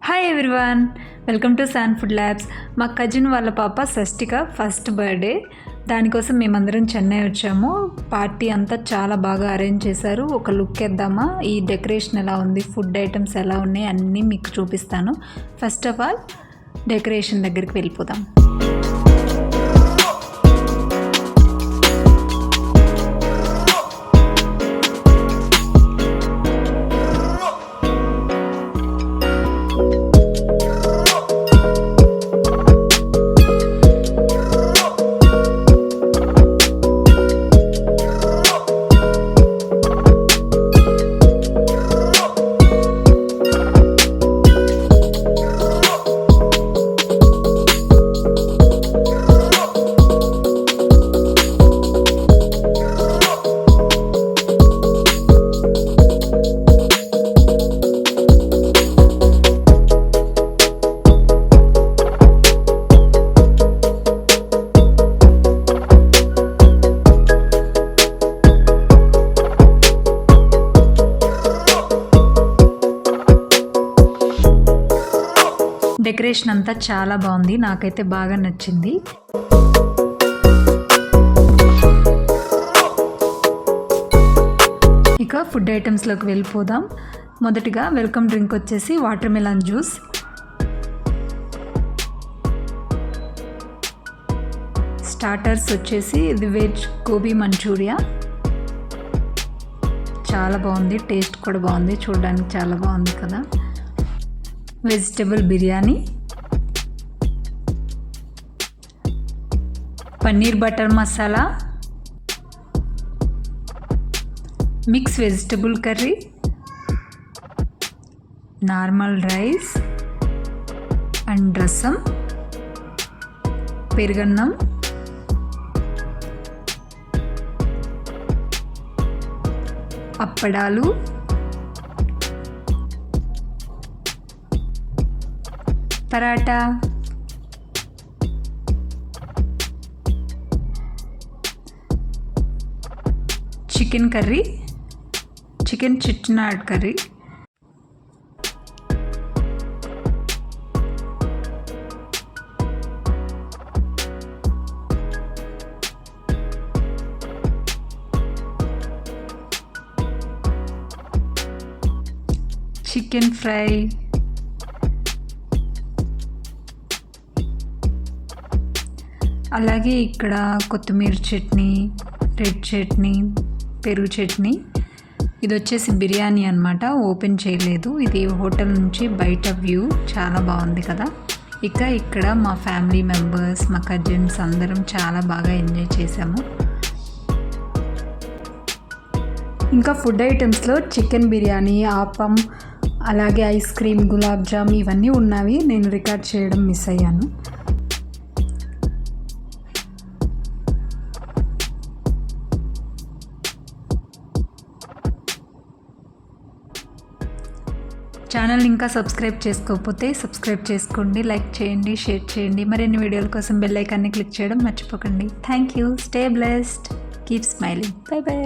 Hi everyone, welcome to San food labs. మా cousin వాళ్ళ పాప షష్టిక ఫస్ట్ బర్త్డే, దానికోసం మేమందరం చెన్నై వచ్చాము. పార్టీ అంతా చాలా బాగా అరేంజ్ చేశారు. ఒక లుక్ వేద్దామా, ఈ డెకరేషన్ ఎలా ఉంది, ఫుడ్ ఐటమ్స్ ఎలా ఉన్నాయి అన్నీ మీకు చూపిస్తాను. ఫస్ట్ ఆఫ్ ఆల్ డెకరేషన్ దగ్గరికి వెళ్ళిపోదాం. డెకరేషన్ అంతా చాలా బాగుంది, నాకైతే బాగా నచ్చింది. ఇక ఫుడ్ ఐటమ్స్లోకి వెళ్ళిపోదాం. మొదటిగా వెల్కమ్ డ్రింక్ వచ్చేసి వాటర్ మెలాన్ జ్యూస్. స్టార్టర్స్ వచ్చేసి ఇది వెజ్ గోబీ మంచూరియా. చాలా బాగుంది, టేస్ట్ కూడా బాగుంది, చూడడానికి చాలా బాగుంది కదా. Vegetable biryani, paneer butter masala, mix vegetable curry, normal rice and rasam, పెరుగన్నం, అప్పడాలు, paratha, chicken curry, chicken Chettinad curry, chicken fry, అలాగే ఇక్కడ కొత్తిమీర చట్నీ, రెడ్ చట్నీ, పెరుగు చట్నీ. ఇది వచ్చేసి బిర్యానీ అన్నమాట, ఓపెన్ చేయలేదు. ఇది హోటల్ నుంచి బయట వ్యూ, చాలా బాగుంది కదా. ఇక ఇక్కడ మా ఫ్యామిలీ మెంబర్స్, మా కజిన్స్ అందరం చాలా బాగా ఎంజాయ్ చేసాము. ఇంకా ఫుడ్ ఐటమ్స్లో చికెన్ బిర్యానీ, ఆపం, అలాగే ఐస్ క్రీమ్, గులాబ్ జామ్ ఇవన్నీ ఉన్నవి. నేను రికార్డ్ చేయడం మిస్ అయ్యాను. ఛానల్ ఇంకా సబ్స్క్రైబ్ చేసుకోకపోతే సబ్స్క్రైబ్ చేసుకోండి, లైక్ చేయండి, షేర్ చేయండి. మరిన్ని వీడియోల కోసం బెల్ ఐకాన్ని క్లిక్ చేయడం మర్చిపోకండి. Thank you. Stay blessed, keep smiling. By by.